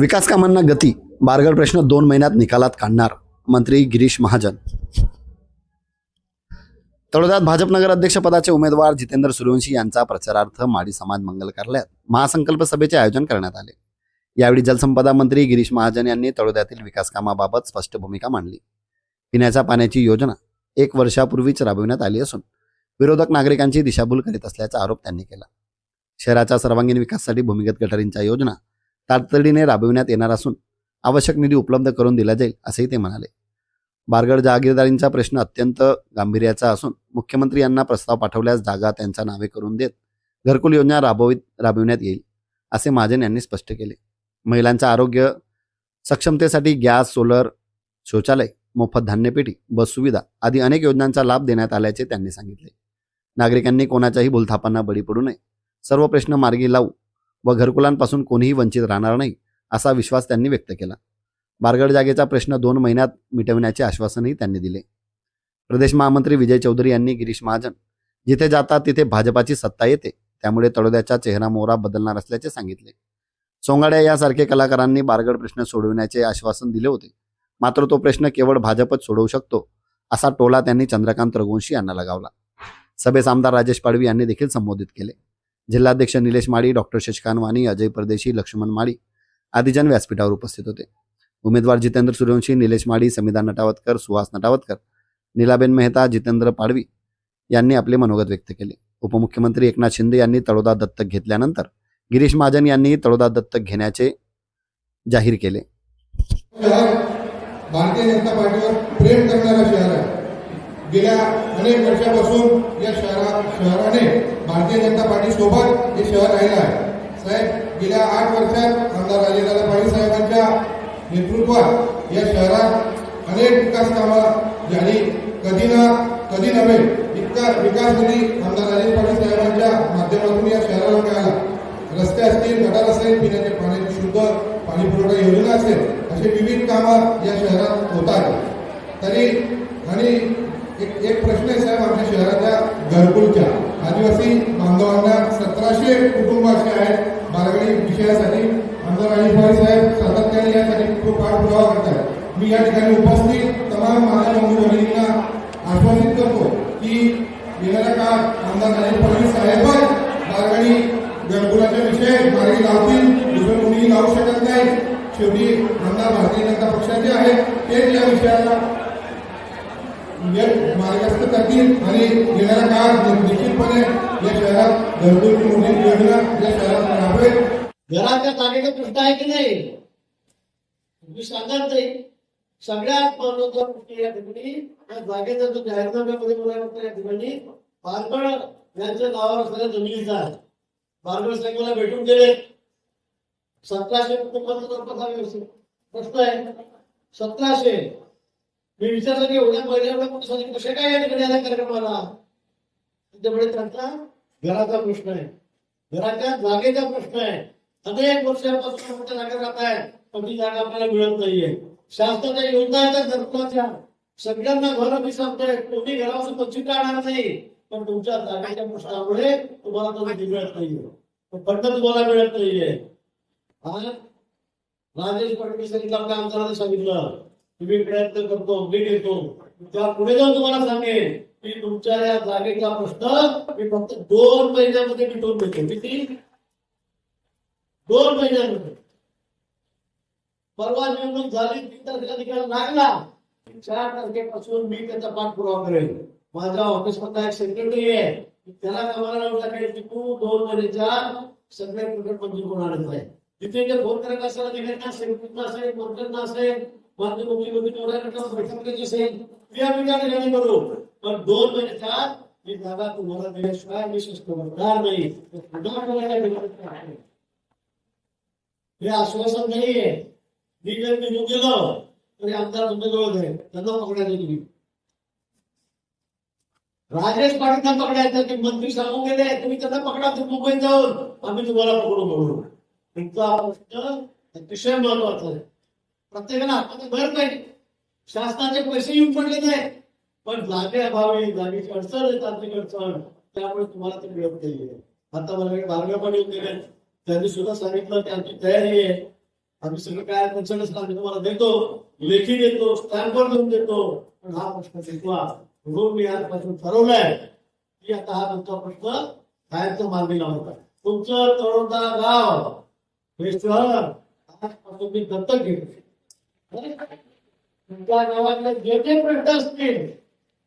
विकास कामांना गती, बारगड प्रश्न 2 महिन्यात निकालात काढणार मंत्री गिरीश महाजन. तळोद्यात भाजप नगर अध्यक्षपदाचे उमेदवार जितेंद्र सूर्यवंशी यांचा प्रचारार्थ माडी समाज मंगल कार्यालयात महासंकल्प सभेचे आयोजन करण्यात आले. यावेळी जलसंपदा मंत्री गिरीश महाजन यांनी तळोद्यातील विकास कामाबाबत स्पष्ट भूमिका मांडली. पिण्याच्या पाण्याची योजना 1 वर्षापूर्वीच राबविण्यात आली असून विरोधक नागरिकांची दिशाभूल करीत असल्याचा आरोप त्यांनी केला. शहराच्या सर्वांगीण विकासासाठी भूमिगत गटारींच्या योजना तातडीने राबविण्यात येणार असून आवश्यक निधी उपलब्ध करून दिला जाईल असेही ते म्हणाले. बारगड जहागीरदारींचा प्रश्न अत्यंत गांभीर्याचा असून मुख्यमंत्री यांना प्रस्ताव पाठवल्यास जागा त्यांच्या नावे करून देत घरकुल योजना राबविण्यात येईल असे महाजन यांनी स्पष्ट केले. महिलांच्या आरोग्य सक्षमतेसाठी गॅस, सोलर, शौचालय, मोफत धान्यपेटी, बस सुविधा आदी अनेक योजनांचा लाभ देण्यात आल्याचे त्यांनी सांगितले. नागरिकांनी कोणाच्याही भूलथापांना बळी पडू नये, सर्व प्रश्न मार्गी लावू व घरकुलांपासून कोणीही वंचित राहणार नाही असा विश्वास त्यांनी व्यक्त केला. बारगड जागेचा प्रश्न 2 महिन्यात मिटविण्याचे आश्वासनही त्यांनी दिले. प्रदेश महामंत्री विजय चौधरी यांनी गिरीश महाजन जिथे जातात तिथे भाजपाची सत्ता येते, त्यामुळे तळोद्याचा चेहरा मोहरा बदलणार असल्याचे सांगितले. सोंगाड्या यासारखे कलाकारांनी बारगड प्रश्न सोडविण्याचे आश्वासन दिले होते, मात्र तो प्रश्न केवळ भाजपच सोडवू शकतो असा टोला त्यांनी चंद्रकांत रघुवंशी यांना लगावला. सभेस आमदार राजेश पाडवी यांनी देखील संबोधित केले. जिल्हाध्यक्ष निलेश माळी, डॉक्टर शशिकांत वाणी, अजय परदेशी, लक्ष्मण माळी आदी जण व्यासपीठावर उपस्थित होते. उमेदवार जितेंद्र सूर्यवंशी, निलेश माळी, समिधा नटावतकर, सुहास नटावतकर, नीलाबेन मेहता, जितेंद्र पाडवी यांनी आपले मनोगत व्यक्त केले. उपमुख्यमंत्री एकनाथ शिंदे यांनी तळोदा दत्तक घेतल्यानंतर गिरीश महाजन यांनी तळोदा दत्तक घेण्याचे जाहीर केले. भारतीय जनता पार्टीवर प्रेम करणारा शहर आहे. गेल्या अनेक वर्षापासून या शहराने भारतीय जनता पार्टी सोबत हे शहर राहिलं आहे. साहेब, गेल्या 8 वर्षात आमदार राजेंद्र पाटील साहेबांच्या नेतृत्वात या शहरात अनेक विकास कामं झाली. कधी नव्हे इतका विकास निधी आमदार राजेश पाटील साहेबांच्या माध्यमातून या शहराला मिळाला. रस्ते असतील, गटार असेल, पिण्याच्या पाण्याची शुद्ध पाणी पुरवठा योजना असेल, असे विविध कामं या शहरात होतात. तरी आणि एक प्रश्न आहे साहेब, आमच्या शहराच्या घरकुलच्या आदिवासी बांधवांना 1700 कुटुंब असे आहेत बारगडी विषयासाठी. आमदार राजेश पाटील साहेब सातत्याने यासाठी खूप पाठपुरावा करतात. मी या ठिकाणी उपस्थित तमाम माझ्या बंधू भगिनींना आश्वासित करतो की येणाऱ्या काळात आमदार राजेश पाटील साहेबच बारगडी घरकुलाचे विषय मार्गी लावतील, दुसरं कोणीही लावू शकत नाही. शेवटी आमदार भारतीय जनता पक्षाचे आहेत, तेच या विषयाला मार्गस्थ करतील आणि येणाऱ्या काळात निश्चितपणे या शहरात घरकुल मोठी योजना या शहरात राबवेल. घराच्या जागेचा प्रश्न आहे की नाही, तुम्ही सांगाल ते सगळ्यात महत्वाचा गोष्टी या ठिकाणी या जागेचा जो जाहीरनाम्यामध्ये बोलायला या ठिकाणी बारगड यांच्या नावावर असलेल्या जमिनीचा आहे. बारगड साहेबांना भेटून गेले. 1700 कुटुंबाचा प्रश्न आहे. 1700 मी विचारलं की एवढ्या महिन्याला कसे काय या ठिकाणी आल्या कार्यक्रमाला. त्यामुळे त्यांचा घराचा प्रश्न आहे, घराच्या जागेचा प्रश्न आहे. अनेक वर्षापासून मोठ्या जागा राहत आहे, पण ती जागा आपल्याला मिळत नाहीये. शासनाच्या योजना आहेत घरकुलाच्या, सगळ्यांना घर मी सांगतोय, कोणी घरापासून वंचित राहणार नाही, पण तुमच्या जागेच्या प्रश्नामुळे तुम्हाला तो निधी मिळत नाहीये, फंड तुम्हाला मिळत नाहीये. राजेश पाटील सांगितलं, आपल्या आमदारांनी सांगितलं तुम्ही प्रयत्न करतो, मी घेतो. त्या पुढे जाऊन तुम्हाला सांगेन की तुमच्या या जागेचा प्रश्न मी फक्त 2 महिन्यामध्ये मिटवून देतो. किती? 2 महिन्यामध्ये. परवा निवडणूक झाली, 3 तारखेला निकाल लागला, 4 तारखेपासून मी त्याचा पाठपुरावा करेन. माझ्या ऑफिसमधला एक सेक्रेटरी आहे, त्याला कामाला लावून टाकेल की तू 2 महिन्याच्या सगळे प्रकल्प मंजूर करून आणत आहे. तिथे जर फोन करायला असेल, अधिकाऱ्यांना सेक्रेटरीना असेल, मंत्र्यांना असेल, मान्य मुख्यमंत्री महोदयांना बैठक करायची असेल, त्या ठिकाणी करू. पण 2 महिन्याच्या ही जागा तुम्हाला दिल्याशिवाय मी सुस्त करणार नाही. हे आश्वासन नाहीये. मी जर निघून गेलो तरी आमदार तुमच्याजवळ जाईल, त्यांना पकडायचं. तुम्ही राजेश पाटील पकडायचं की मंत्री सांगून गेले तुम्ही त्यांना पकडा, तुम्ही मुंबईत जाऊन आम्ही तुम्हाला पकडून बघू. तुमचा प्रश्न अतिशय महत्वाचा आहे. प्रत्येकाला हातात भर नाही, शासनाचे पैसे येऊन पडले नाही, पण जागे अभावी, जागेची अडचण आहे, तांत्रिक अडचण, त्यामुळे तुम्हाला ते मिळत नाहीये. आता मला बारगड पाणी गेले, त्यांनी सुद्धा सांगितलं की आमची तयारी आहे आम्ही सगळं काय कन्सल्टन्स आम्ही तुम्हाला देतो, लेखी देतो, स्टॅम्पवर देऊन देतो. पण हा प्रश्न शिकवा म्हणून मी आजपासून ठरवलंय की आता हा तुमचा प्रश्न बाहेरचं मार्गी लावता. तुमचं तळोदा गाव हे शहर आजपासून मी दत्तक घेतो. तुमच्या गावातले जे जे प्रश्न असतील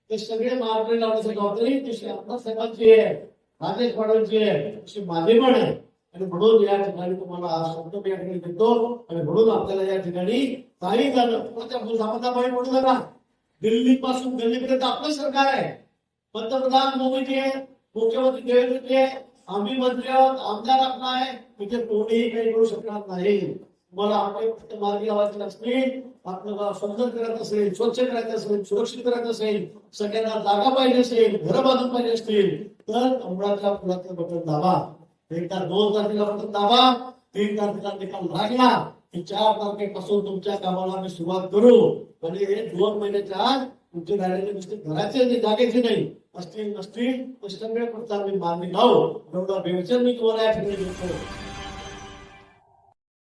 ते सगळे मार्गी लावण्याची जबाबदारी तशी अण्णासाहेबांची आहे, राजेश पाडवींची आहे, तशी माझी पण आहे. आणि म्हणून या ठिकाणी तुम्हाला हा शब्द मी या ठिकाणी देतो. आणि म्हणून आपल्याला या ठिकाणी काही झालं म्हणू नका. दिल्ली पासून दिल्लीपर्यंत आपलं सरकार आहे. पंतप्रधान मोदीजी आहे, मुख्यमंत्री देवेंद्रजी आहे, आम्ही मंत्री आहोत, आमदार आपला आहे. तिथे कोणीही काही करू शकणार नाही. तुम्हाला आपले प्रश्न मार्गी लावायचे असतील, आपलं गाव सुंदर करायचं असेल, स्वच्छ करायचं असेल, सुरक्षित करायचं असेल, सगळ्यांना जागा पाहिजे असेल, घरं बांधून पाहिजे असतील, तर कमळाच्या फुलाचं बटन दाबा. एकदा 2 तारखेला बटन दाबा. 3 तारखेला निकाल लागला की 4 तारखेपासून तुमच्या कामाला आम्ही सुरुवात करू. म्हणजे हे 2 महिन्याच्या आत तुमचे राहिलेले नुसते घराचे जागेचे नाही असतील नसतील तर सगळे प्रश्न आम्ही मार्गी लावू. एवढा बेवचन मी तुम्हाला या ठिकाणी देतो.